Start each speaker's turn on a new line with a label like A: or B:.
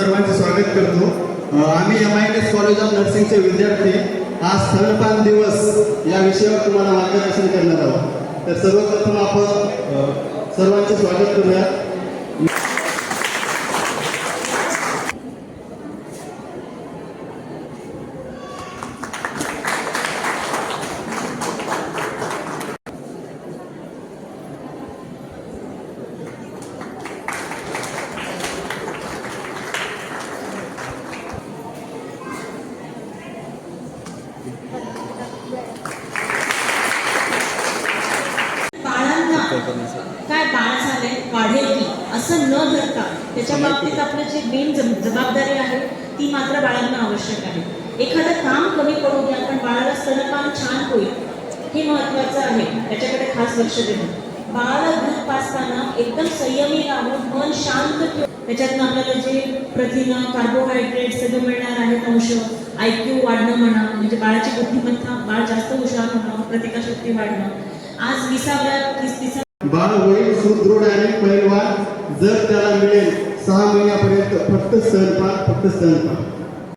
A: सर्वांचे स्वागत करतो। आम्ही MITS कॉलेज ऑफ नर्सिंगचे विद्यार्थी आज स्तनपान दिवस या विषयावर तुम्हाला मार्गदर्शन करणार आहोत। तर सर्वप्रथम आपण सर्वांचे स्वागत करूया।
B: काय बाळ झाले वाढेल की असं न धरता त्याच्या बाबतीत आपलं जे मेन जबाबदारी आहे ती मात्र बाळांना आवश्यक आहे। एखादं काम कमी पडू द्या पण बाळाला स्तनपान छान होईल हे महत्त्वाचं आहे, त्याच्याकडे खास लक्ष देणं। बाळाला दूध पाजताना एकदम संयमी राहून मन शांत ठेवून त्याच्यातनं आपल्याला जे प्रथिनं कार्बोहायड्रेट सगळं मिळणार आहे अंश IQ वाढणं म्हणा, म्हणजे बाळाची बुद्धिमत्ता बाळ जास्त हुशार होणं, प्रतिकारशक्ती वाढणं। आज 20व्या
A: बाळ होईल सुदृढ आणि पैलवान जर त्याला मिळेल 6 महिन्यापर्यंत फक्त स्तनपान